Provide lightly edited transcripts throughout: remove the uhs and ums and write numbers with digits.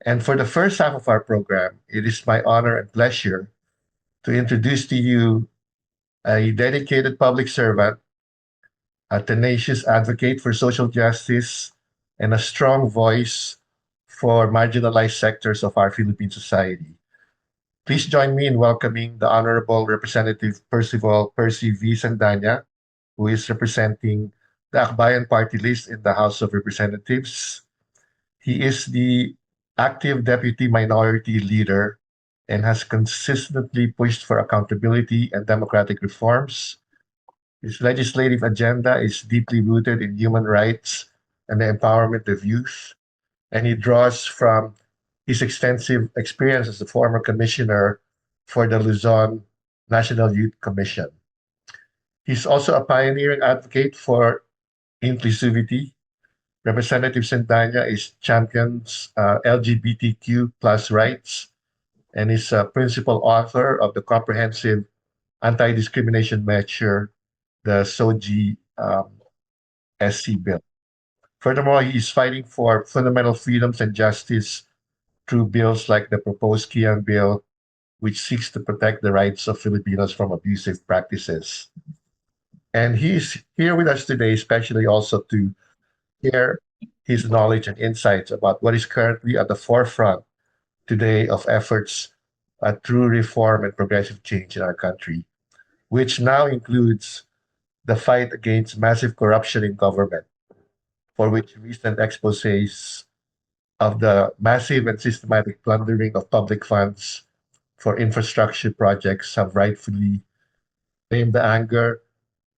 And for the first half of our program, it is my honor and pleasure to introduce to you a dedicated public servant, a tenacious advocate for social justice, and a strong voice for marginalized sectors of our Philippine society. Please join me in welcoming the Honorable Representative Percival Percy V. Sandanya, who is representing the Akbayan Party list in the House of Representatives. He is the active deputy minority leader and has consistently pushed for accountability and democratic reforms. His legislative agenda is deeply rooted in human rights and the empowerment of youth, and he draws from his extensive experience as a former commissioner for the Luzon National Youth Commission. He's also a pioneer and advocate for inclusivity. Representative Sendanya is champions LGBTQ plus rights and is a principal author of the comprehensive anti-discrimination measure, the SOGI SC bill. Furthermore, he is fighting for fundamental freedoms and justice through bills like the proposed Kian bill, which seeks to protect the rights of Filipinos from abusive practices. And he's here with us today, especially also to share his knowledge and insights about what is currently at the forefront today of efforts at true reform and progressive change in our country, which now includes the fight against massive corruption in government, for which recent exposés of the massive and systematic plundering of public funds for infrastructure projects have rightfully claimed the anger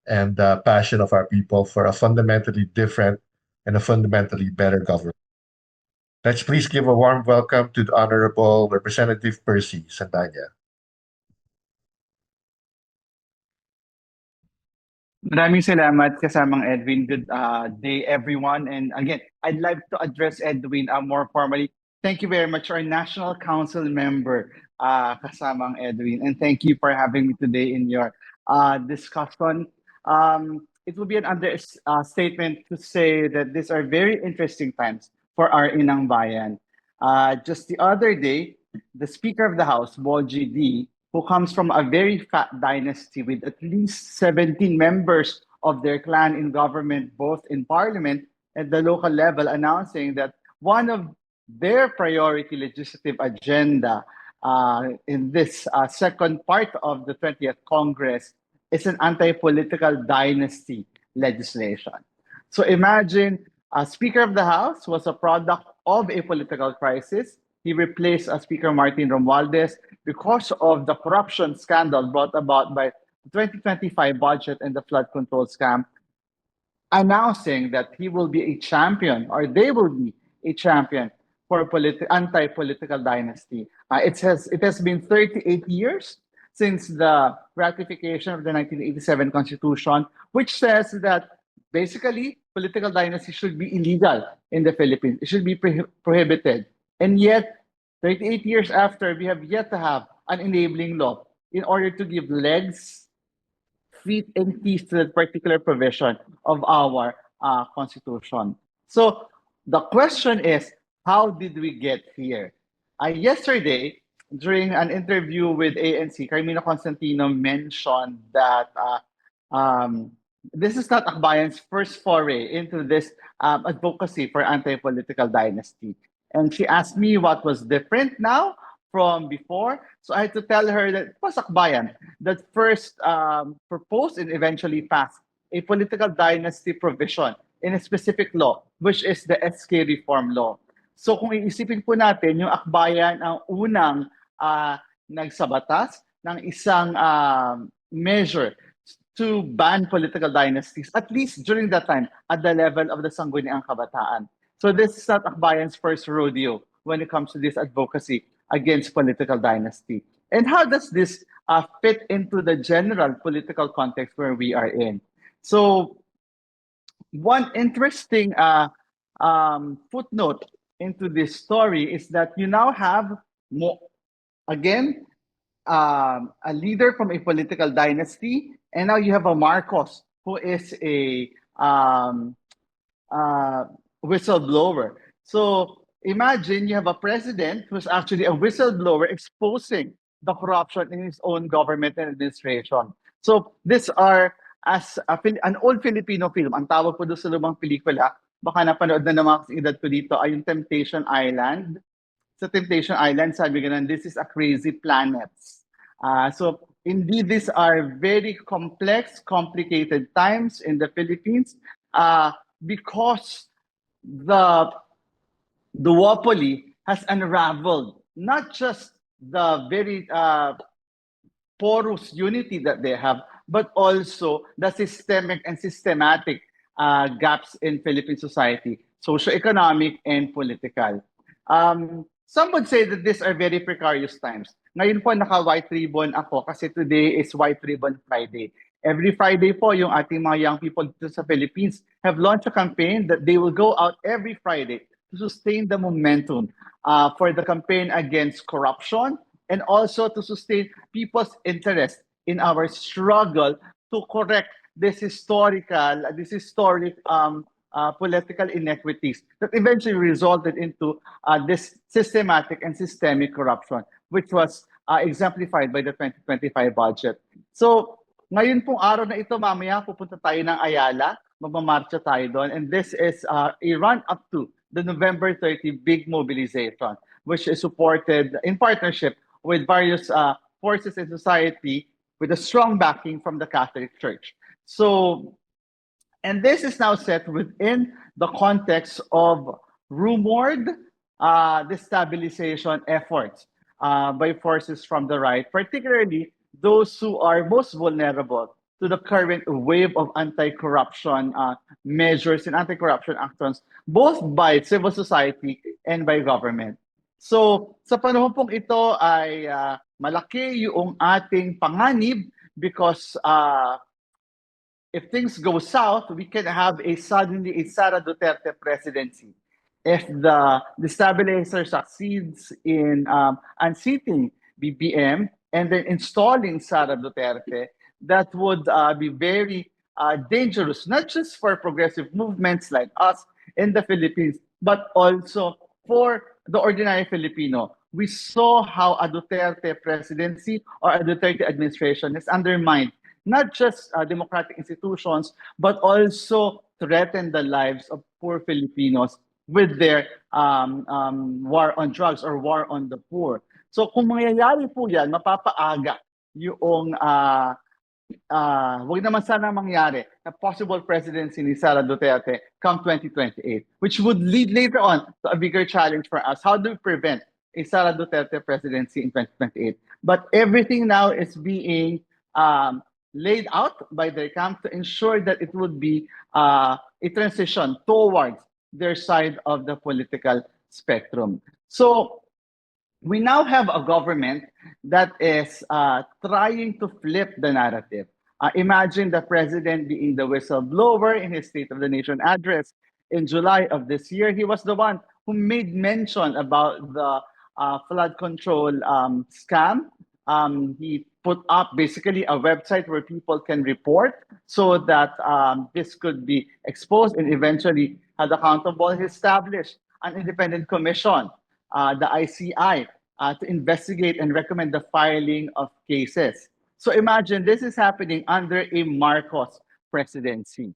and the passion of our people for a fundamentally different and a fundamentally better government. Let's please give a warm welcome to the Honorable Representative Percy Sandanya. Maraming salamat kasamang Edwin. Good day everyone. And again, I'd like to address Edwin more formally. Thank you very much, our National Council member, kasamang Edwin. And thank you for having me today in your discussion. It will be an understatement to say that these are very interesting times for our Inang Bayan. Just the other day, the Speaker of the House, Boji D, who comes from a very fat dynasty with at least 17 members of their clan in government, both in parliament and the local level, announcing that one of their priority legislative agenda in this second part of the 20th Congress is an anti-political dynasty legislation. So imagine Speaker of the House was a product of a political crisis. He replaced Speaker Martin Romualdez because of the corruption scandal brought about by the 2025 budget and the flood control scam, announcing that he will be a champion or they will be a champion for anti-political dynasty. It has been 38 years since the ratification of the 1987 Constitution, which says that basically political dynasty should be illegal in the Philippines. It should be prohibited. And yet, 38 years after, we have yet to have an enabling law in order to give legs, feet, and teeth to that particular provision of our Constitution. So the question is, how did we get here? Yesterday, during an interview with ANC, Carmina Constantino mentioned that this is not Akbayan's first foray into this advocacy for anti-political dynasty. And she asked me what was different now from before. So I had to tell her that it was Akbayan that first proposed and eventually passed a political dynasty provision in a specific law, which is the SK Reform Law. So kung iisipin po natin, yung Akbayan ang unang nagsabatas ng isang measure to ban political dynasties, at least during that time, at the level of the Sangguniang Kabataan. So this is not Akbayan's first rodeo when it comes to this advocacy against political dynasty. And how does this fit into the general political context where we are in? So one interesting footnote into this story is that you now have, again, a leader from a political dynasty, and now you have a Marcos who is a whistleblower. So imagine you have a president who's actually a whistleblower exposing the corruption in his own government and administration. So these are, as an old Filipino film, ang tawag po doon sa lumang pelikula, baka napanood na ng mga edad ko dito, ay yung Temptation Island. Sa Temptation Island, sabi ganun, this is a crazy planet. So indeed, these are very complex, complicated times in the Philippines because the duopoly has unraveled not just the very porous unity that they have, but also the systemic and systematic gaps in Philippine society, socio-economic and political. Some would say that these are very precarious times. Ngayon po, naka-white ribbon ako kasi today is White Ribbon Friday. Every Friday po, yung ating mga young people dito sa Philippines have launched a campaign that they will go out every Friday to sustain the momentum for the campaign against corruption and also to sustain people's interest in our struggle to correct this historic political inequities that eventually resulted into this systematic and systemic corruption, which was exemplified by the 2025 budget. So, ngayon pong araw na ito, mamaya pupunta tayo ng Ayala, magmamarcha tayo doon, and this is a run up to the November 30 big mobilization, which is supported in partnership with various forces in society with a strong backing from the Catholic Church. So, and this is now set within the context of rumored destabilization efforts by forces from the right, particularly those who are most vulnerable to the current wave of anti-corruption measures and anti-corruption actions, both by civil society and by government. So, sa panahon pong ito ay malaki yung ating panganib because if things go south, we can have suddenly a Sara Duterte presidency. If the destabilizer succeeds in unseating BBM and then installing Sara Duterte, that would be very dangerous, not just for progressive movements like us in the Philippines, but also for the ordinary Filipino. We saw how a Duterte presidency or a Duterte administration is undermined not just democratic institutions, but also threaten the lives of poor Filipinos with their war on drugs or war on the poor. So kung mangyayari po yan, mapapaaga yung wag naman sana mangyari na possible presidency ni Sara Duterte come 2028, which would lead later on to a bigger challenge for us. How do we prevent a Sara Duterte presidency in 2028? But everything now is being laid out by their camp to ensure that it would be a transition towards their side of the political spectrum. So we now have a government that is trying to flip the narrative. Imagine the president being the whistleblower in his State of the Nation address in July of this year. He was the one who made mention about the flood control scam. He put up basically a website where people can report so that this could be exposed and eventually held accountable. He established an independent commission, the ICI, to investigate and recommend the filing of cases. So imagine this is happening under a Marcos presidency.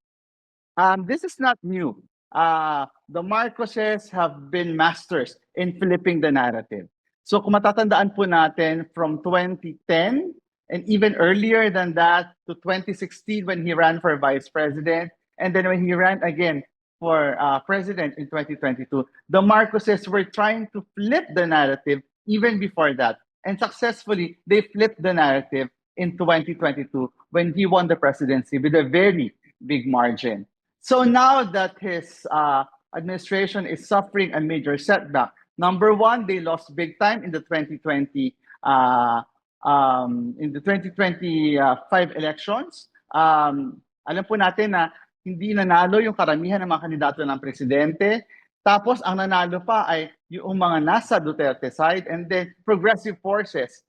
This is not new. The Marcoses have been masters in flipping the narrative. So kung matatandaan po natin from 2010 and even earlier than that to 2016 when he ran for vice president and then when he ran again for president in 2022, the Marcoses were trying to flip the narrative even before that. And successfully, they flipped the narrative in 2022 when he won the presidency with a very big margin. So now that his administration is suffering a major setback, number one, they lost big time in the 2025 elections. Alam po natin na hindi nanalo yung karamihan ng mga kandidato ng presidente. Tapos ang nanalo pa ay yung mga nasa Duterte side and then progressive forces.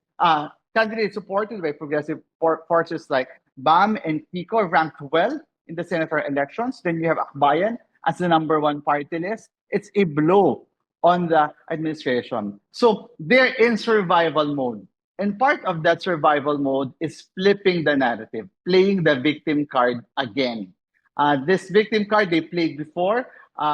Candidates supported by progressive forces like BAM and Kiko ranked well in the senator elections. Then you have Akbayan as the number one party list. It's a blow on the administration. So they're in survival mode. And part of that survival mode is flipping the narrative, playing the victim card again. This victim card they played before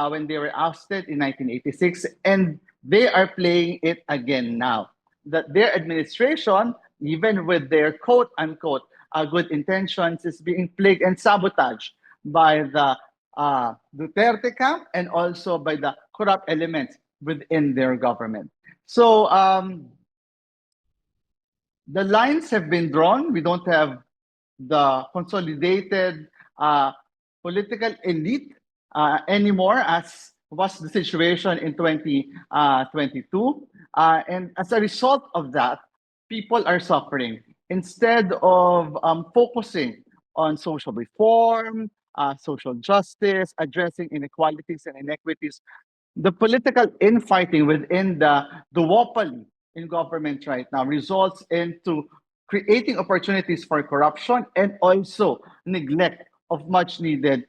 when they were ousted in 1986, and they are playing it again now. That their administration, even with their quote unquote good intentions, is being plagued and sabotaged by the Duterte camp and also by the corrupt elements within their government. So the lines have been drawn. We don't have the consolidated political elite anymore, as was the situation in 2022. And as a result of that, people are suffering. Instead of focusing on social reform, social justice, addressing inequalities and inequities, the political infighting within the duopoly in government right now results into creating opportunities for corruption and also neglect of much needed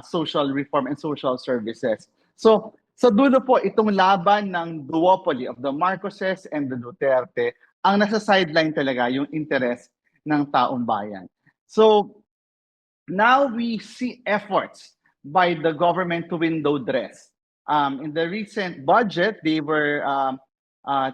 social reform and social services. So sa dulo po itong laban ng duopoly of the Marcoses and the Duterte, ang nasa sideline talaga yung interes ng taong bayan. So now we see efforts by the government to window dress. In the recent budget, they were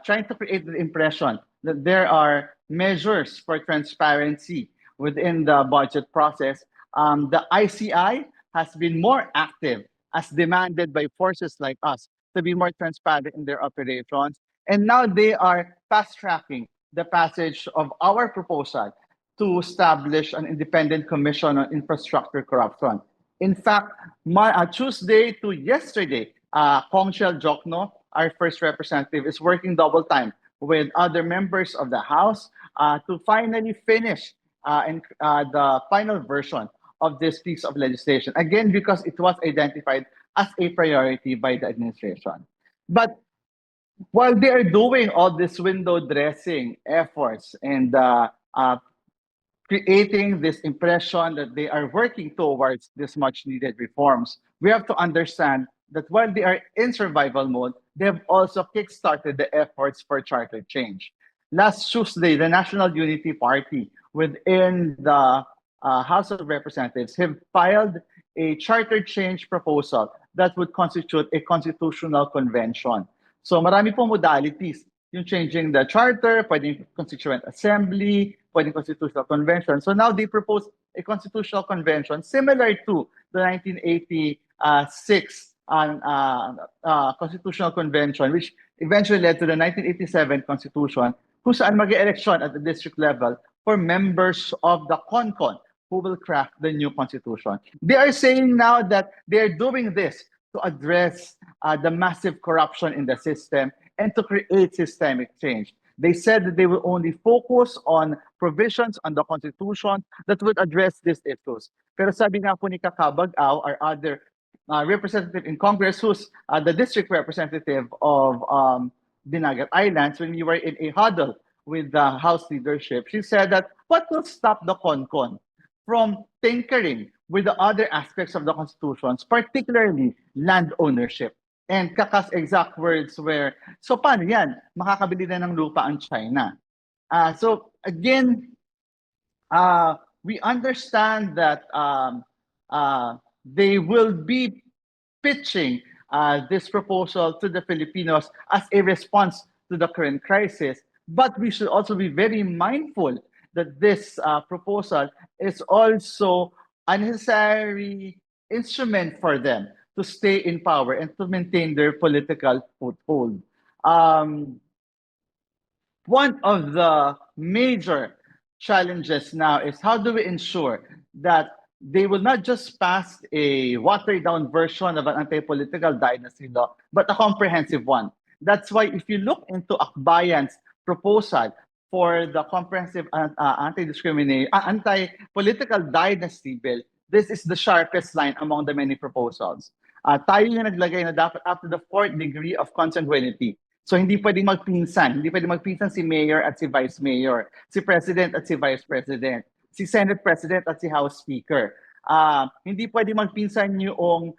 trying to create the impression that there are measures for transparency within the budget process. The ICI has been more active as demanded by forces like us to be more transparent in their operations. And now they are fast tracking the passage of our proposal to establish an independent commission on infrastructure corruption. In fact, Tuesday to yesterday, Kongshel Jokno, our first representative, is working double time with other members of the House to finally finish the final version of this piece of legislation. Again, because it was identified as a priority by the administration. But while they are doing all this window dressing efforts and creating this impression that they are working towards this much needed reforms, we have to understand that while they are in survival mode, they have also kickstarted the efforts for charter change. Last Tuesday, the National Unity Party within the House of Representatives have filed a charter change proposal that would constitute a constitutional convention. So marami pong modalities. Yung changing the charter, pwedeng constituent assembly, pwedeng constitutional convention. So now they propose a constitutional convention similar to the 1986 constitutional convention, which eventually led to the 1987 constitution, kung saan mag-election at the district level for members of the CONCON who will craft the new constitution. They are saying now that they're doing this to address the massive corruption in the system and to create systemic change. They said that they will only focus on provisions on the Constitution that would address these issues. Pero sabi nga po ni Kakabag-Aw, our other representative in Congress, who's the district representative of Dinagat Islands, when we were in a huddle with the House leadership, she said that what will stop the CONCON from tinkering with the other aspects of the constitutions, particularly land ownership? And Kaka's exact words were, so paano yan? Makakabili na ng lupa ang China. So again, we understand that they will be pitching this proposal to the Filipinos as a response to the current crisis. But we should also be very mindful that this proposal is also a necessary instrument for them to stay in power and to maintain their political foothold. One of the major challenges now is how do we ensure that they will not just pass a watered down version of an anti-political dynasty law, but a comprehensive one. That's why if you look into Akbayan's proposal for the comprehensive anti-political dynasty bill, this is the sharpest line among the many proposals. Tayo yung naglagay na dapat up to the fourth degree of consanguinity. So hindi pwedeng magpinsan. Hindi pwedeng magpinsan si mayor at si vice mayor, si president at si vice president, si senate president at si house speaker. Hindi pwedeng magpinsan yung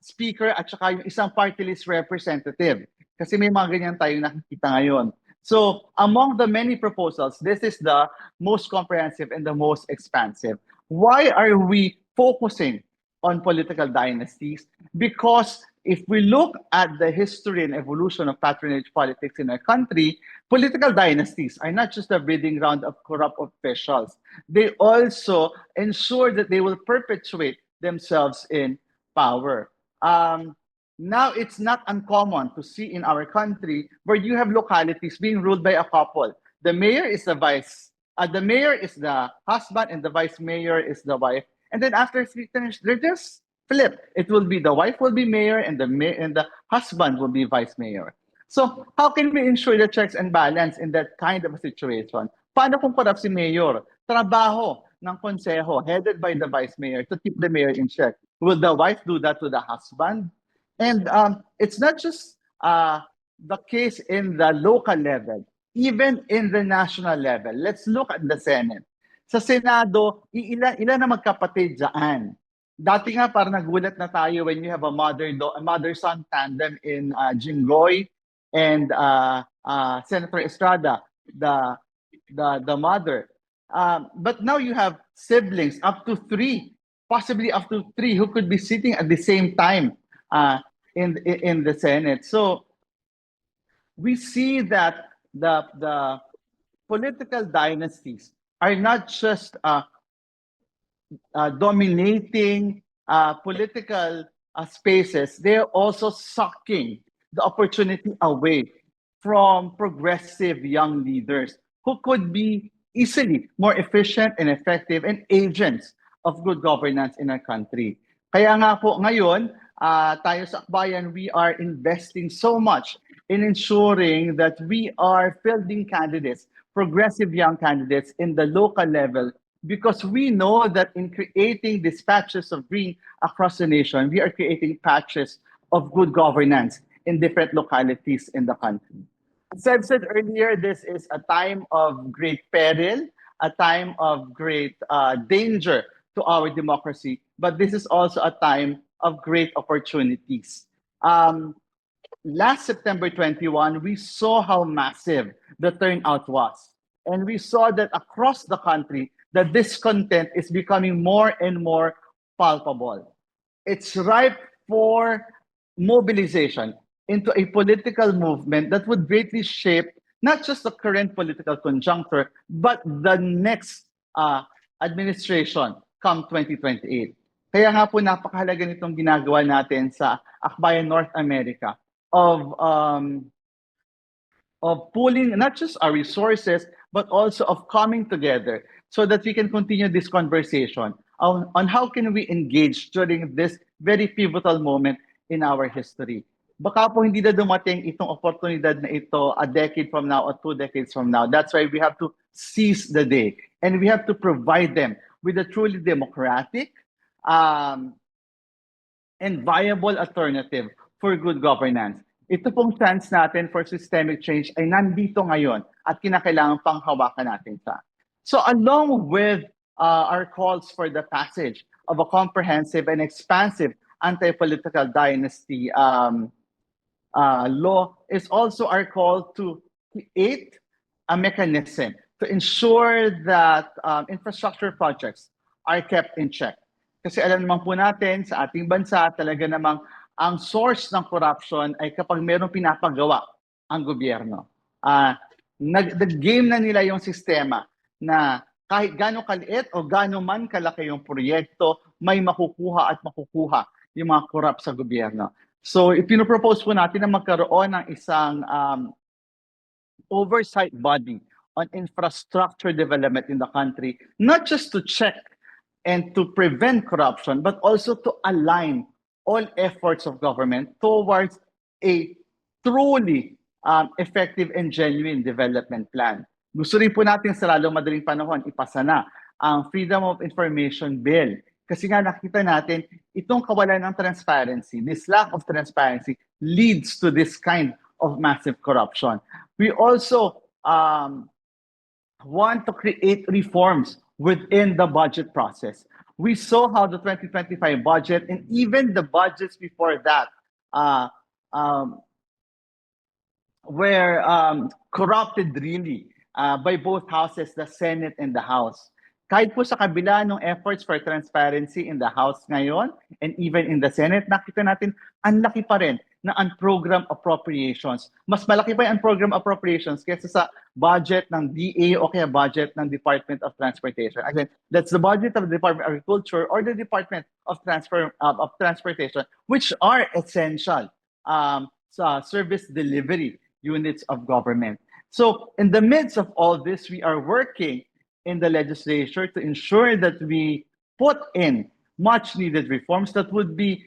speaker at saka yung isang party list representative. Kasi may mga ganyan tayong nakikita ngayon. So among the many proposals, this is the most comprehensive and the most expansive. Why are we focusing on political dynasties? Because if we look at the history and evolution of patronage politics in our country, political dynasties are not just a breeding ground of corrupt officials. They also ensure that they will perpetuate themselves in power. Now, it's not uncommon to see in our country where you have localities being ruled by a couple. The mayor is the the mayor is the husband, and the vice mayor is the wife. And then after 3 terms, they're just flip. It will be the wife will be mayor, and the husband will be vice mayor. So how can we ensure the checks and balance in that kind of a situation? Paano kung corrupt si mayor? Trabaho ng konseho headed by the vice mayor to keep the mayor in check. Will the wife do that to the husband? And it's not just the case in the local level, even in the national level. Let's look at the Senate. Sa Senado, ilan na magkapatid dyan. Dati nga parang nagulat na tayo when you have a mother-son tandem in Jinggoy and Senator Estrada, the mother. But now you have siblings up to three, possibly up to three, who could be sitting at the same time in the Senate. So we see that the political dynasties are not just dominating political spaces, they're also sucking the opportunity away from progressive young leaders who could be easily more efficient and effective and agents of good governance in our country. Kaya nga po ngayon, tayo sa Akbayan, we are investing so much in ensuring that we are fielding candidates, progressive young candidates in the local level, because we know that in creating these patches of green across the nation, we are creating patches of good governance in different localities in the country. As I've said earlier, this is a time of great peril, a time of great danger to our democracy, but this is also a time of great opportunities. Last September 21, we saw how massive the turnout was. And we saw that across the country, the discontent is becoming more and more palpable. It's ripe for mobilization into a political movement that would greatly shape not just the current political conjuncture, but the next administration come 2028. Kaya nga po napakahalaga nitong ginagawa natin sa Akbayan North America of pooling not just our resources, but also of coming together so that we can continue this conversation on how can we engage during this very pivotal moment in our history. Baka po hindi na dumating itong oportunidad na ito a decade from now or 2 decades from now. That's why we have to seize the day. And we have to provide them with a truly democratic and viable alternative for good governance. Ito pong chance natin for systemic change ay nandito ngayon at kinakailangan pang hawakan natin siya. So along with our calls for the passage of a comprehensive and expansive anti-political dynasty law is also our call to create a mechanism to ensure that infrastructure projects are kept in check. Kasi alam naman po natin sa ating bansa talaga namang ang source ng corruption ay kapag mayroong pinapagawa ang gobyerno. Nag-game na nila yung sistema na kahit gaano kaliit o gaano man kalaki yung proyekto, may makukuha at makukuha yung mga corrupt sa gobyerno. So, ipinopropose po natin na magkaroon ng isang oversight body on infrastructure development in the country, not just to check and to prevent corruption, but also to align all efforts of government towards a truly effective and genuine development plan. Gusto rin po natin sa lalong madaling panahon ipasa na ang Freedom of Information Bill. Kasi nga nakita natin, itong kawalan ng transparency, this lack of transparency leads to this kind of massive corruption. We also want to create reforms within the budget process. We saw how the 2025 budget and even the budgets before that uh, um, were corrupted really by both houses, the Senate and the House. Kahit po sa kabila ng efforts for transparency in the House ngayon and even in the Senate, nakita natin ang laki pa rin na unprogrammed appropriations. Mas malaki pa yung unprogrammed appropriations kaysa sa budget ng DA o kaya budget ng Department of Transportation. Again, that's the budget of the Department of Agriculture or the Department of Transportation, which are essential sa service delivery units of government. So in the midst of all this, we are working in the legislature to ensure that we put in much needed reforms that would be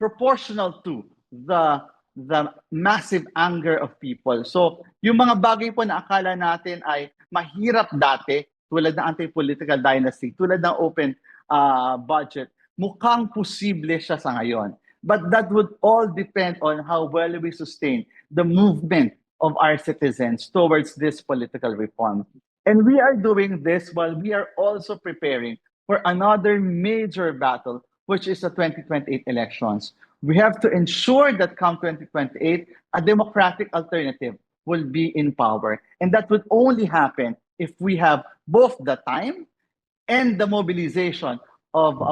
proportional to the massive anger of people. So yung mga bagay po na akala natin ay mahirap dati, tulad ng anti-political dynasty, tulad ng open budget, mukhang posible siya sa ngayon. But that would all depend on how well we sustain the movement of our citizens towards this political reform. And we are doing this while we are also preparing for another major battle, which is the 2028 elections. We have to ensure that come 2028, a democratic alternative will be in power. And that would only happen if we have both the time and the mobilization of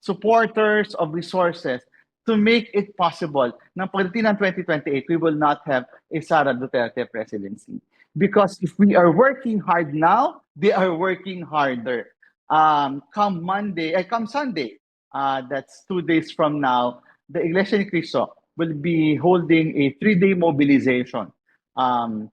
supporters, of resources to make it possible na pagdating ng 2028, we will not have a Sara Duterte presidency. Because if we are working hard now, they are working harder. Come Sunday, that's 2 days from now, the Iglesia ni Cristo will be holding a 3-day mobilization.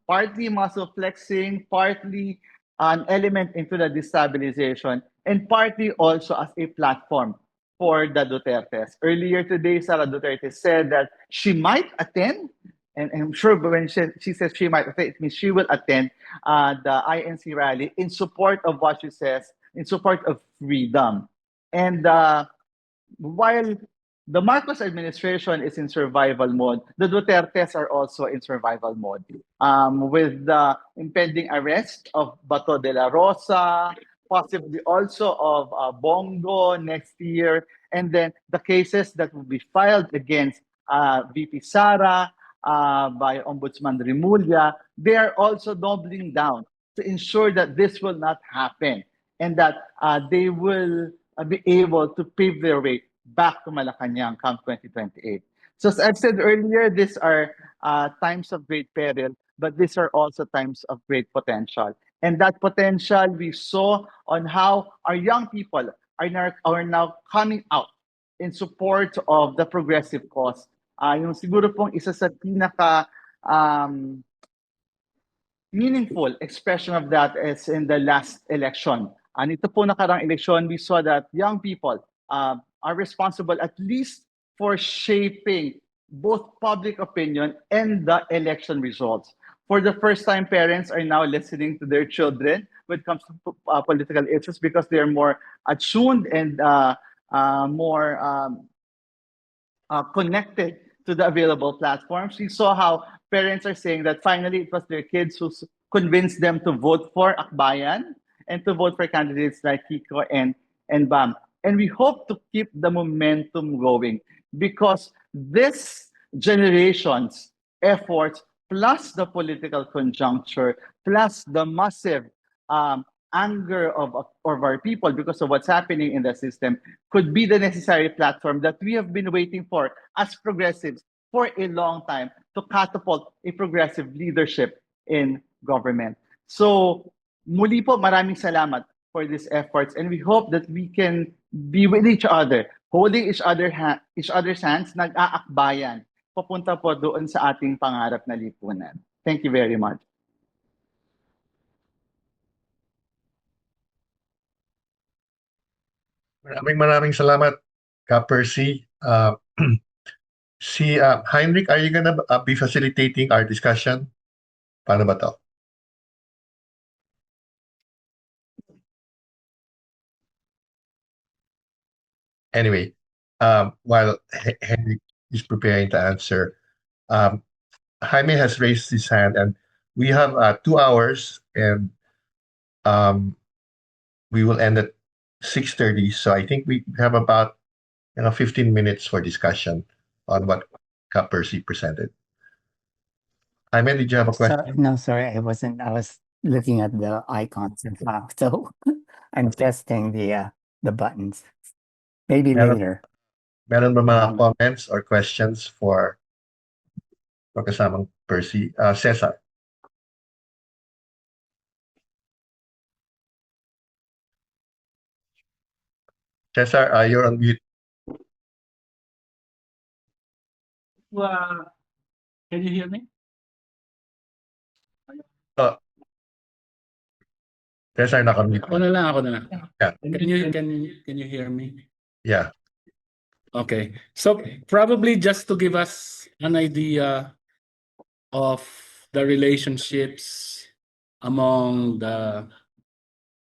Partly muscle flexing, partly an element into the destabilization, and partly also as a platform for the Dutertes. Earlier today, Sara Duterte said that she might attend, and I'm sure when she says she might attend, it means she will attend the INC rally in support of what she says, in support of freedom. And while the Marcos administration is in survival mode, the Dutertes are also in survival mode. With the impending arrest of Bato de la Rosa, possibly also of Bongo next year, and then the cases that will be filed against VP Sara by Ombudsman Rimulya, they are also doubling down to ensure that this will not happen and that they will be able to pave their way back to Malacanang come 2028. So as I've said earlier, these are times of great peril, but these are also times of great potential. And that potential we saw on how our young people are now coming out in support of the progressive cause. Yung siguro pong isa sa pinaka meaningful expression of that is in the last election. Nito po nakarang election, we saw that young people are responsible at least for shaping both public opinion and the election results. For the first time, parents are now listening to their children when it comes to political issues because they are more attuned and more connected to the available platforms. We saw how parents are saying that finally it was their kids who convinced them to vote for Akbayan and to vote for candidates like Kiko and Bam. And we hope to keep the momentum going because this generation's efforts plus the political conjuncture plus the massive anger of our people because of what's happening in the system could be the necessary platform that we have been waiting for as progressives for a long time to catapult a progressive leadership in government. So muli po, maraming salamat for these efforts and we hope that we can be with each other, holding each other's hands, nag-aakbayan, papunta po doon sa ating pangarap na lipunan. Thank you very much. Maraming salamat, Ka Percy. Si Heinrich, are you gonna be facilitating our discussion? Paano ba to? Anyway, while Henrik is preparing to answer, Jaime has raised his hand, and we have 2 hours and we will end at 6:30. So I think we have about 15 minutes for discussion on what Ka Percy presented. Jaime, did you have a question? No, sorry, I wasn't. I was looking at the icons and stuff, so I'm testing the buttons. Maybe Meron, later. meron ba mga comments or questions for kasamang Percy? Cesar. Cesar, you're on mute. Can you hear me? Cesar, naka-mute. Ako na lang, ako na lang. Yeah. Can you hear me? Yeah. Okay. So probably just to give us an idea of the relationships among the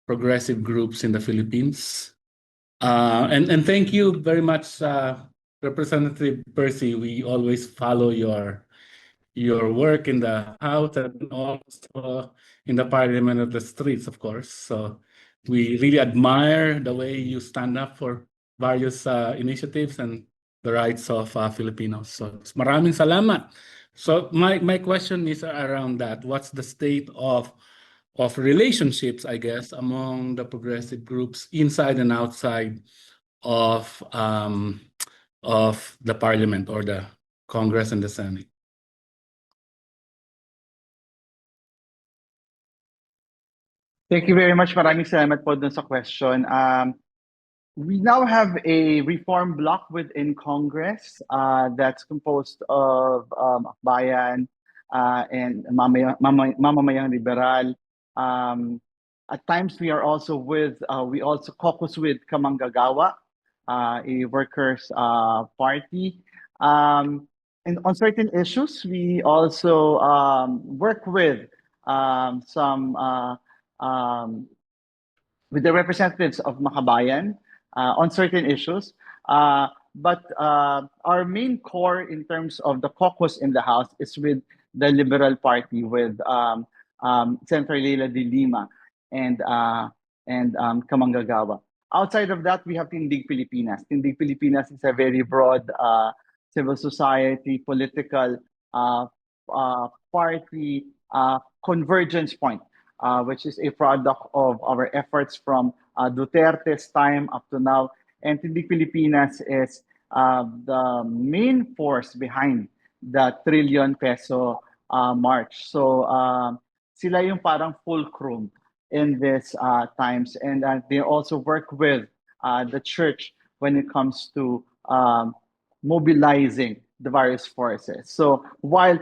progressive groups in the Philippines. And thank you very much, Representative Percy. We always follow your work in the House and also in the Parliament of the streets, of course. So we really admire the way you stand up for various initiatives and the rights of Filipinos. So maraming salamat. So my question is around that. What's the state of relationships, I guess, among the progressive groups inside and outside of the Parliament or the Congress and the Senate? Thank you very much. Maraming salamat po dun sa question. We now have a reform bloc within Congress that's composed of Bayan and Mamamayang Liberal. At times we also caucus with Kamanggagawa, a workers' party. And on certain issues, we also work with with the representatives of Makabayan on certain issues. But our main core in terms of the caucus in the House is with the Liberal Party, with Senator Leila de Lima and Kamanggagawa. Outside of that, we have Tindig Pilipinas. Tindig Pilipinas is a very broad civil society, political party convergence point, which is a product of our efforts from Duterte's time up to now. And Tindig Pilipinas is the main force behind the trillion peso march. So sila yung parang fulcrum in these times. And they also work with the church when it comes to mobilizing the various forces. So while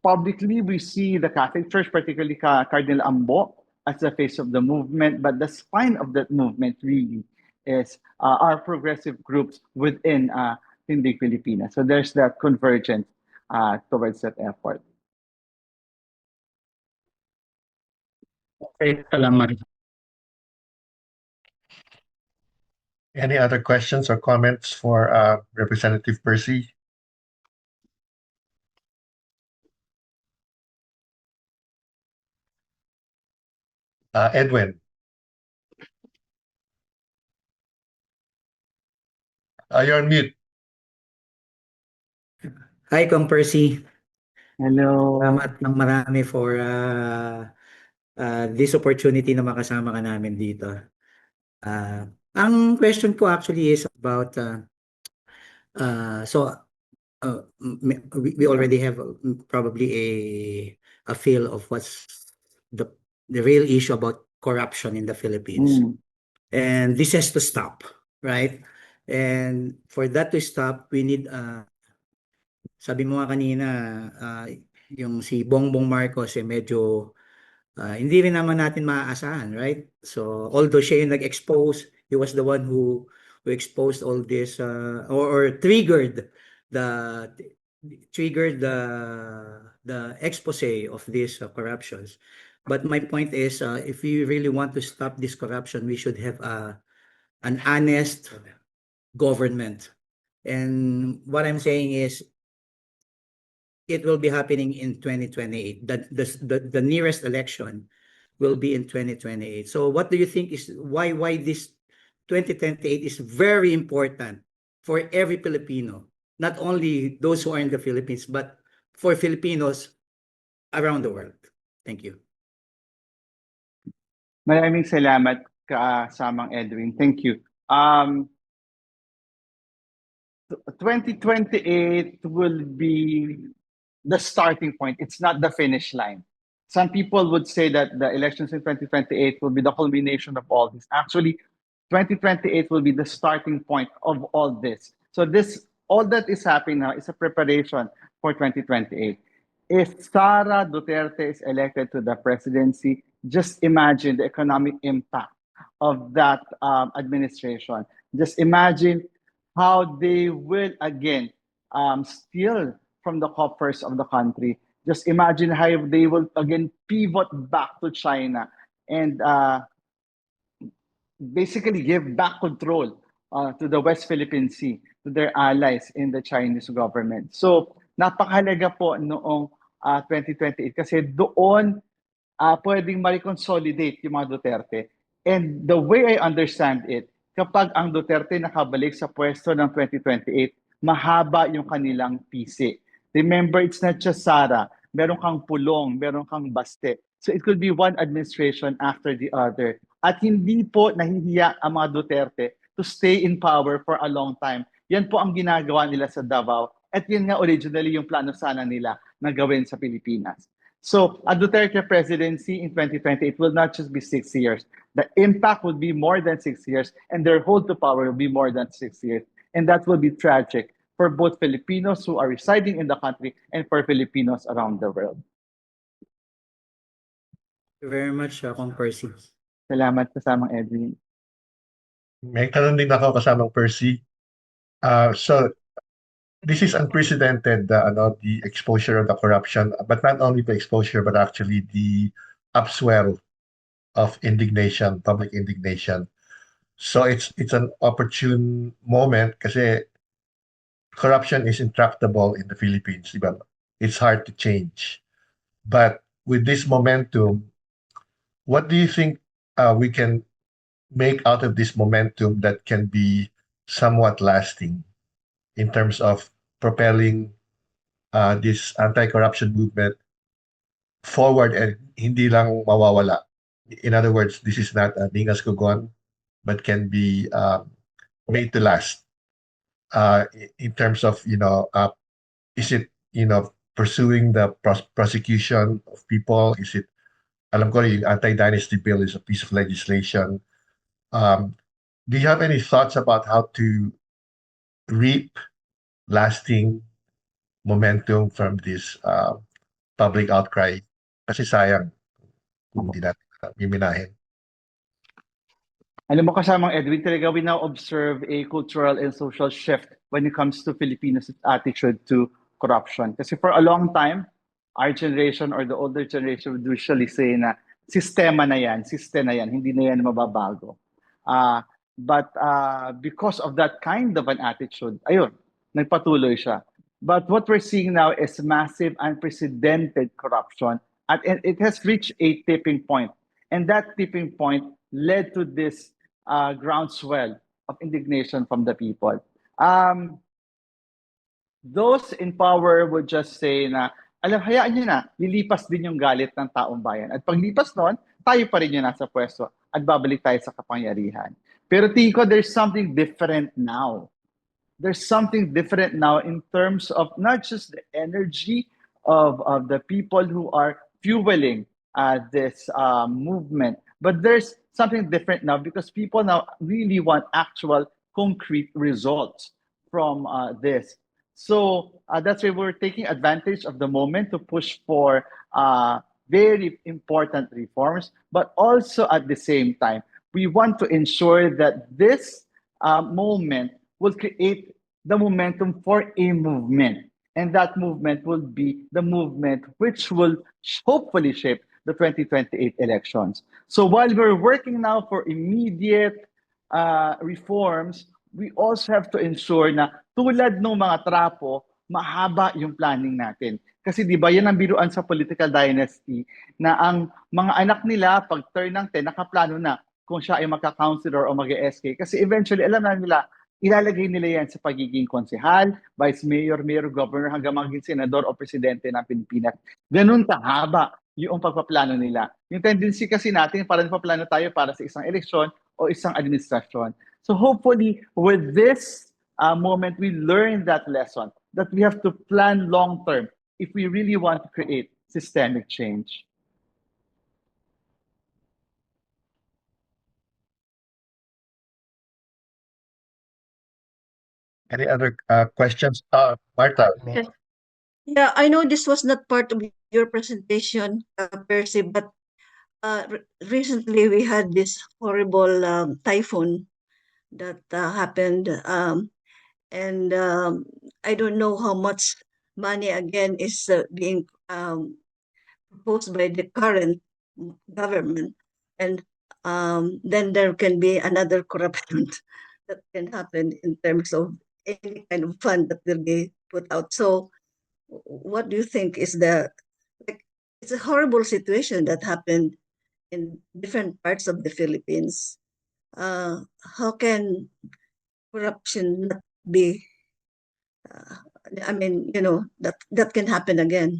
publicly we see the Catholic Church, particularly Cardinal Ambo, as the face of the movement, but the spine of that movement really is our progressive groups within Tindig Pilipinas. So there's that convergence towards that effort. Okay, salamat. Any other questions or comments for Representative Percy? Edwin. You're on mute. Hi, Kong Percy. Hello. Salamat ng marami for this opportunity na makasama ka namin dito. Ang question ko actually is about we already have probably a feel of what's the real issue about corruption in the Philippines. And this has to stop, right? And for that to stop, we need sabi mo nga kanina, yung si Bongbong Marcos medyo hindi rin naman natin maaasahan, right? So although siya yung nag-expose, he was the one who exposed all this or triggered the expose of these corruptions. But my point is, if we really want to stop this corruption, we should have an honest government. And what I'm saying is, it will be happening in 2028. The nearest election will be in 2028. So what do you think is why this 2028 is very important for every Filipino, not only those who are in the Philippines, but for Filipinos around the world? Thank you. Maraming salamat kasamang Edwin. Thank you. 2028 will be the starting point. It's not the finish line. Some people would say that the elections in 2028 will be the culmination of all this. Actually, 2028 will be the starting point of all this. So all that is happening now is a preparation for 2028. If Sara Duterte is elected to the presidency, just imagine the economic impact of that administration. Just imagine how they will again steal from the coffers of the country. Just imagine how they will again pivot back to China and basically give back control to the West Philippine Sea, to their allies in the Chinese government. So napakahalaga po noong 2028 kasi doon pwedeng ma-reconsolidate yung mga Duterte. And the way I understand it, kapag ang Duterte nakabalik sa pwesto ng 2028, mahaba yung kanilang pisi. Remember, it's not just Sara. Meron kang Pulong, meron kang Baste. So it could be one administration after the other. At hindi po nahihiya ang mga Duterte to stay in power for a long time. Yan po ang ginagawa nila sa Davao. At yun nga originally yung plano sana nila na gawin sa Pilipinas. So a Duterte presidency in 2028 will not just be 6 years. The impact will be more than 6 years, and their hold to power will be more than 6 years. And that will be tragic for both Filipinos who are residing in the country and for Filipinos around the world. Thank you very much, Kong Percy. Salamat kasamang Edwin. May tanong din ako kasamang Percy. So this is unprecedented, the exposure of the corruption, but not only the exposure, but actually the upswell of indignation, public indignation. So it's an opportune moment kasi corruption is intractable in the Philippines. Diba? It's hard to change. But with this momentum, what do you think we can make out of this momentum that can be somewhat lasting in terms of propelling this anti-corruption movement forward and hindi lang mawawala? In other words, this is not a Ningas Kugon, but can be made to last in terms of, is it, pursuing the prosecution of people? Is it, alam ko yung anti-dynasty bill is a piece of legislation. Do you have any thoughts about how to reap lasting momentum from this public outcry? Kasi sayang kung hindi natin miminahin. Alam mo kasamang Edwin, talaga we now observe a cultural and social shift when it comes to Filipinos' attitude to corruption. Kasi for a long time, our generation or the older generation would usually say na sistema na yan, hindi na yan mababago. But because of that kind of an attitude, ayun, nagpatuloy siya. But what we're seeing now is massive, unprecedented corruption. And it has reached a tipping point. And that tipping point led to this groundswell of indignation from the people. Those in power would just say na, hayaan nyo na, lilipas din yung galit ng taong bayan. At paglipas noon, tayo pa rin yung nasa pwesto at babalik tayo sa kapangyarihan. Pero tingin ko, there's something different now. There's something different now in terms of not just the energy of the people who are fueling this movement, but there's something different now because people now really want actual concrete results from this. So that's why we're taking advantage of the moment to push for very important reforms, but also at the same time, we want to ensure that this moment will create the momentum for a movement. And that movement will be the movement which will hopefully shape the 2028 elections. So while we're working now for immediate reforms, we also have to ensure na tulad ng mga trapo, mahaba yung planning natin. Kasi di ba yan ang biruan sa political dynasty na ang mga anak nila pag turn ng 10 nakaplano na kung siya ay magka-councilor o mag-SK. Kasi eventually alam na nila ilalagay nila yan sa pagiging konsehal, vice mayor, mayor, governor, hanggang maging senador o presidente ng Pilipinas. Ganun kahaba yung pagpaplano nila. Yung tendency kasi natin, para nagpaplano tayo para sa isang eleksyon o isang administrasyon. So hopefully, with this moment, we learn that lesson, that we have to plan long-term if we really want to create systemic change. Any other questions? Martha. Okay. Yeah, I know this was not part of your presentation, Percy, but recently we had this horrible typhoon that happened, and I don't know how much money again is being proposed by the current government, and then there can be another corruption that can happen in terms of any kind of fund that will be put out. So what do you think is it's a horrible situation that happened in different parts of the Philippines. How can corruption not be, I mean, that can happen again?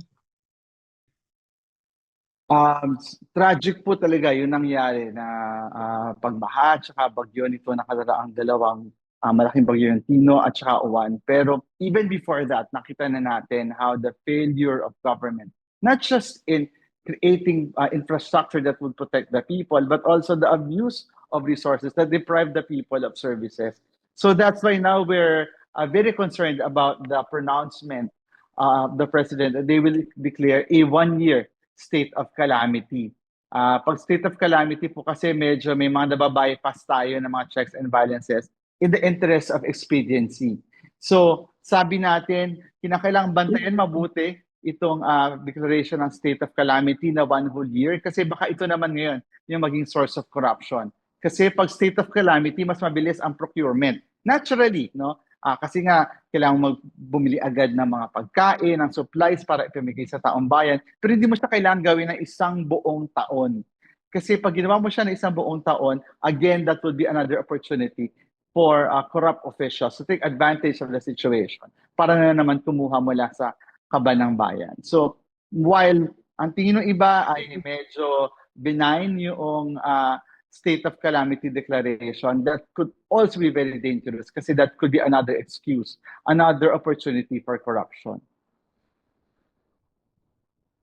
Tragic po talaga yung nangyari na pagbaha at saka bagyo nito nakaraang dalawang malaking bagyo yung Tino at saka Uwan. Pero even before that, nakita na natin how the failure of government, not just in creating infrastructure that would protect the people, but also the abuse of resources that deprive the people of services. So that's why now we're very concerned about the pronouncement of the president that they will declare a 1-year state of calamity. Pag state of calamity po kasi medyo may mga nababypass tayo ng mga checks and balances in the interest of expediency. So sabi natin, kinakailangan bantayan mabuti itong declaration ng state of calamity na 1 whole year kasi baka ito naman ngayon yung maging source of corruption. Kasi pag state of calamity, mas mabilis ang procurement. Naturally, no? Kasi nga, kailangan bumili agad ng mga pagkain, ng supplies para ipamigay sa taong bayan. Pero hindi mo siya kailangan gawin ng isang buong taon. Kasi pag ginawa mo siya ng isang buong taon, again, that would be another opportunity for corrupt officials to take advantage of the situation para na naman kumuha mula sa kaba ng bayan. So, while ang tingin ng iba ay medyo benign yung state of calamity declaration, that could also be very dangerous kasi that could be another excuse, another opportunity for corruption.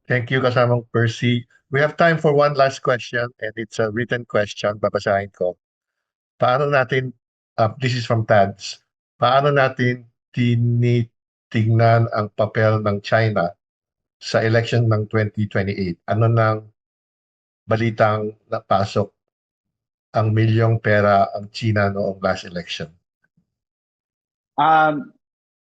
Thank you, kasamang Percy. We have time for one last question and it's a written question. Babasahin ko. Paano natin, this is from Tads, paano natin tinitingnan ang papel ng China sa election ng 2028? Ano nang balitang napasok ang milyong pera ang China noong last election?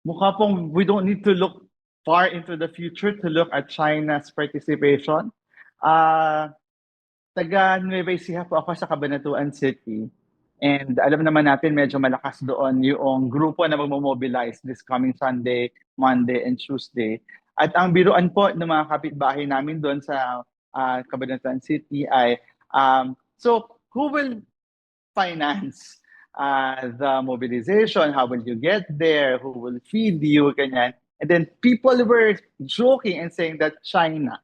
Mukha pong we don't need to look far into the future to look at China's participation. Taga Nueva Ecija po ako sa Cabanatuan City. And alam naman natin medyo malakas doon yung grupo na magmo-mobilize this coming Sunday, Monday, and Tuesday. At ang biruan po ng mga kapitbahay namin doon sa Cabanatuan City ay, so who will finance the mobilization? How will you get there? Who will feed you? Ganyan. And then people were joking and saying that China.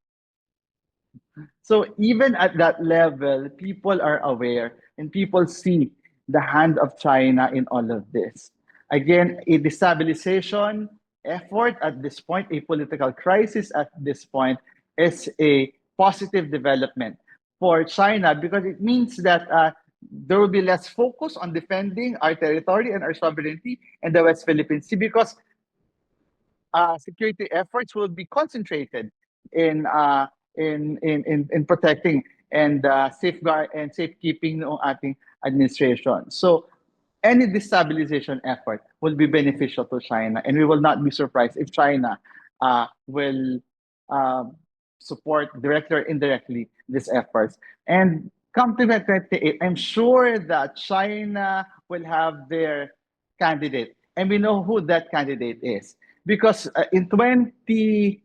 So even at that level, people are aware and people see the hand of China in all of this. Again, a destabilization effort at this point, a political crisis at this point, is a positive development for China because it means that there will be less focus on defending our territory and our sovereignty in the West Philippine Sea because security efforts will be concentrated in protecting and safeguard and safekeeping ng ating administration. So any destabilization effort will be beneficial to China, and we will not be surprised if China will support directly or indirectly these efforts. And come to 2028, I'm sure that China will have their candidate, and we know who that candidate is. Because in 2016,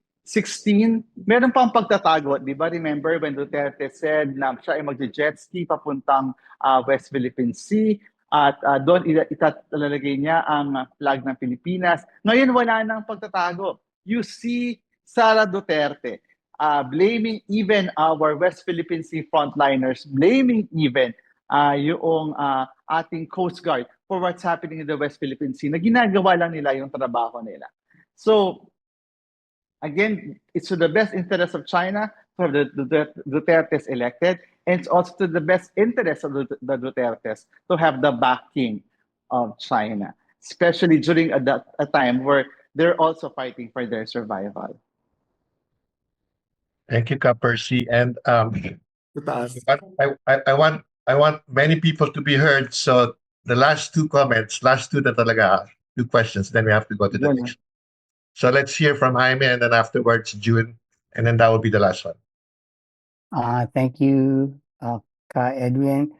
meron pang pagtatago, di ba? Remember when Duterte said na siya ay mag-jet ski papuntang West Philippine Sea at doon italalagay niya ang flag ng Pilipinas. Ngayon wala nang pagtatago. You see Sara Duterte blaming even our West Philippine Sea frontliners, blaming even yung ating Coast Guard for what's happening in the West Philippine Sea na ginagawa lang nila yung trabaho nila. So, again, it's to the best interest of China for the Dutertes elected, and it's also to the best interest of the Dutertes to have the backing of China, especially during a time where they're also fighting for their survival. Thank you, Ka Percy. And Tutaas. I want many people to be heard. So the last two comments, last two na talaga, two questions, then we have to go to the Yun. next. So let's hear from Jaime, and then afterwards June, and then that will be the last one. Thank you, Ka Edwin.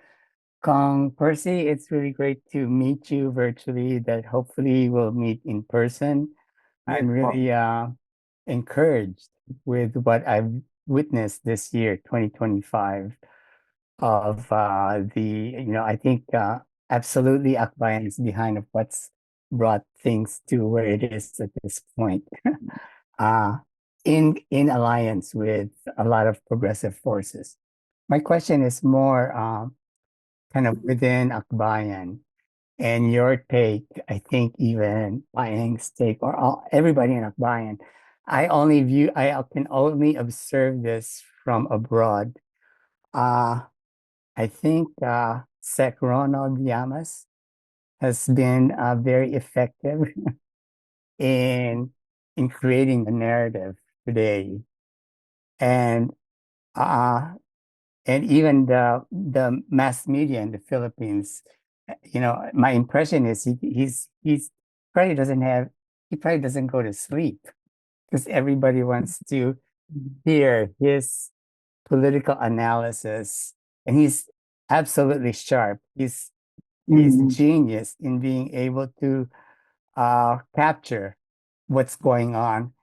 Kong Percy, it's really great to meet you virtually, that hopefully we'll meet in person. I'm really encouraged with what I've witnessed this year, 2025, of I think absolutely Akbayan is behind of what's brought things to where it is at this point. In alliance with a lot of progressive forces. My question is more kind of within Akbayan and your take. I think even Bayang's take or everybody in Akbayan. I can only observe this from abroad. I think Sec Ronald Llamas has been very effective in creating the narrative today, and even the mass media in the Philippines. My impression is he probably doesn't go to sleep because everybody wants to hear his political analysis, and he's absolutely sharp. He's genius in being able to capture what's going on,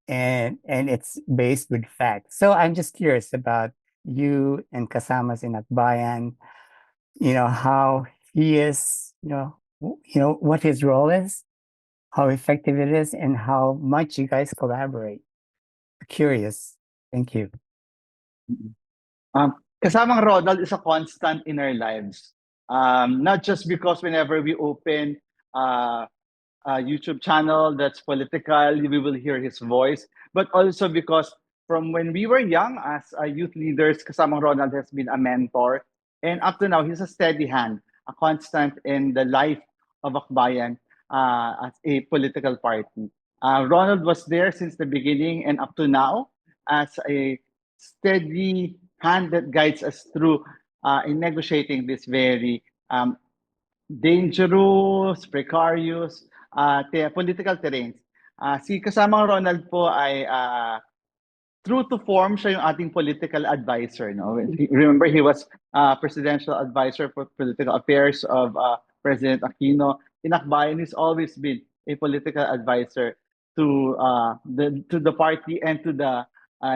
and it's based with facts. So I'm just curious about you and Kasamas in Akbayan, how he is, what his role is, how effective it is, and how much you guys collaborate. Curious. Thank you. Kasamang Ronald is a constant in our lives. Not just because whenever we open a YouTube channel that's political, we will hear his voice, but also because from when we were young as youth leaders, Kasamang Ronald has been a mentor. And up to now, he's a steady hand, a constant in the life of Akbayan as a political party. Ronald was there since the beginning and up to now as a steady hand that guides us through in negotiating this very dangerous, precarious political terrains. Si kasamang Ronald po ay true to form, siya yung ating political advisor. No? Remember, he was presidential advisor for political affairs of President Aquino. In Akbayan, he's always been a political advisor to the party and to the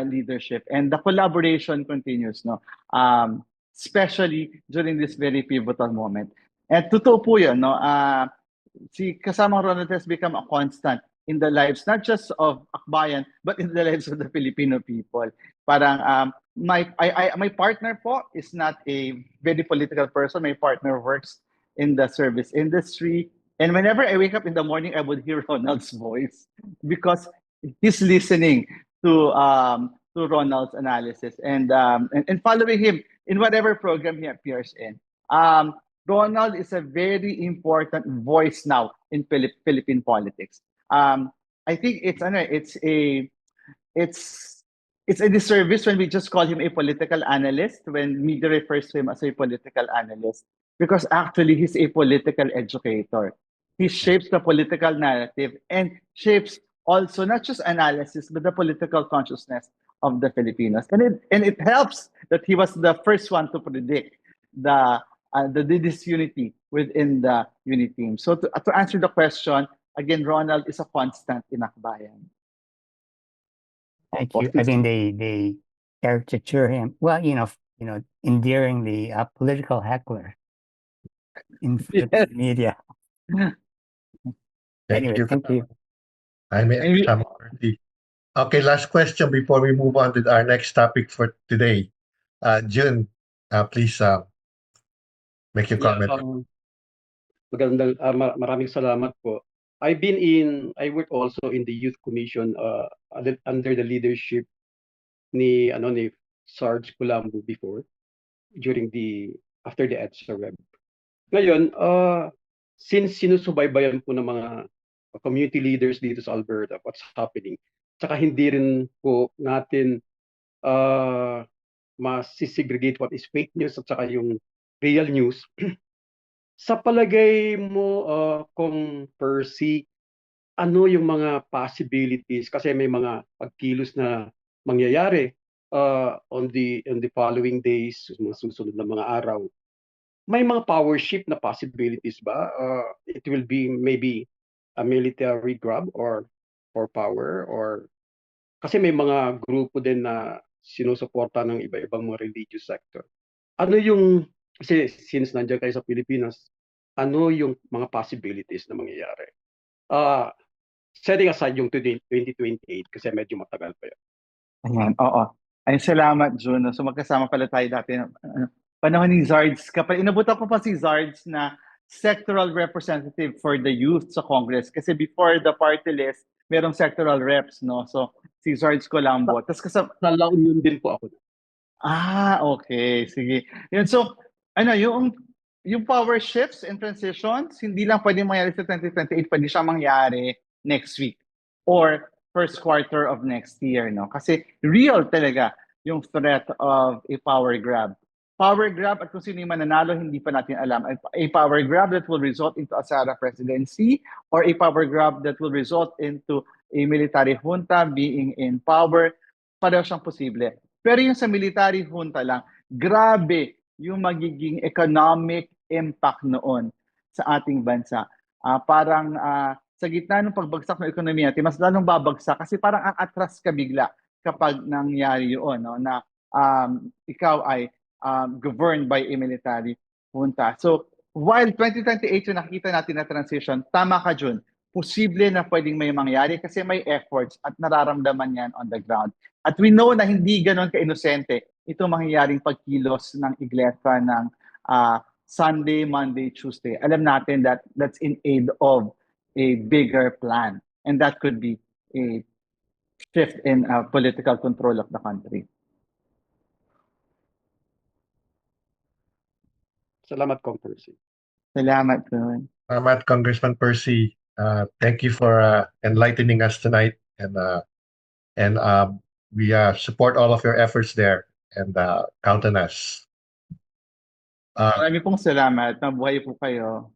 leadership. And the collaboration continues, no? Especially during this very pivotal moment. And totoo po yun, no? Si Kasamang Ronald has become a constant in the lives not just of Akbayan but in the lives of the Filipino people. Parang my partner po is not a very political person. My partner works in the service industry, and whenever I wake up in the morning, I would hear Ronald's voice because he's listening to Ronald's analysis and following him in whatever program he appears in. Ronald is a very important voice now in Philippine politics. I think it's a disservice when we just call him a political analyst, when media refers to him as a political analyst, because actually he's a political educator. He shapes the political narrative and shapes also not just analysis but the political consciousness of the Filipinos. And it helps that he was the first one to predict the disunity within the unit team. So to answer the question, again, Ronald is a constant in Akbayan. Thank you. I mean, they caricature him. Well, endearingly a political heckler in Philippine media. Thank Anyway, you. thank you. Jaime And we- Kasama Percy. Okay, last question before we move on to our next topic for today. Jun, please make your Yeah, comment. maraming salamat po. I work also in the Youth Commission under the leadership ni Sarge Culambo before after the EDSA Web. Ngayon, since sinusubaybayan po ng mga community leaders dito sa Alberta what's happening, tsaka hindi rin po natin masisegregate what is fake news at saka yung real news. Sa palagay mo, Kung Percy, ano yung mga possibilities? Kasi may mga pagkilos na mangyayari on the following days, mga susunod na mga araw. May mga power shift na possibilities ba? It will be maybe a military grab or power, or kasi may mga grupo din na sinusuporta ng iba-ibang mga religious sector. Kasi since nandiyan kayo sa Pilipinas, ano yung mga possibilities na mangyayari? Setting aside yung 2028 kasi medyo matagal pa yun. Ayan, oo. Ay, salamat, Juno. So magkasama pala tayo dati. Panahon ni Zards. Inabutan ko pa si Zards na sectoral representative for the youth sa Congress. Kasi before the party list, merong sectoral reps, no? So, si Zards Colambo. Tapos kasama, Sa La Union din po ako. okay. Sige. Yun, so, yung power shifts and transitions, hindi lang pwedeng mangyari sa 2028, pwede siya mangyari next week or first quarter of next year, no? Kasi real talaga yung threat of a power grab. Power grab at kung sino yung mananalo, hindi pa natin alam. A power grab that will result into a Sara presidency or a power grab that will result into a military junta being in power, pareho siyang posible. Pero yung sa military junta lang, grabe yung magiging economic impact noon sa ating bansa. Parang sa gitna ng pagbagsak ng ekonomiya natin, mas lalong babagsak kasi parang ang atras ka bigla kapag nangyari yun, no? Na ikaw ay governed by a military junta. So, while 2028 yung nakikita natin na transition, tama ka, Jun, posible na pwedeng may mangyari kasi may efforts at nararamdaman yan on the ground. At we know na hindi ganon ka-inosente itong mangyayaring pagkilos ng iglesia ng Sunday, Monday, Tuesday. Alam natin that that's in aid of a bigger plan. And that could be a shift in political control of the country. Salamat, Kong Percy. Salamat, Jun. Salamat, Congressman Percy. Thank you for enlightening us tonight, and we support all of your efforts there, and count on us. Marami pong salamat. Mabuhay po kayo.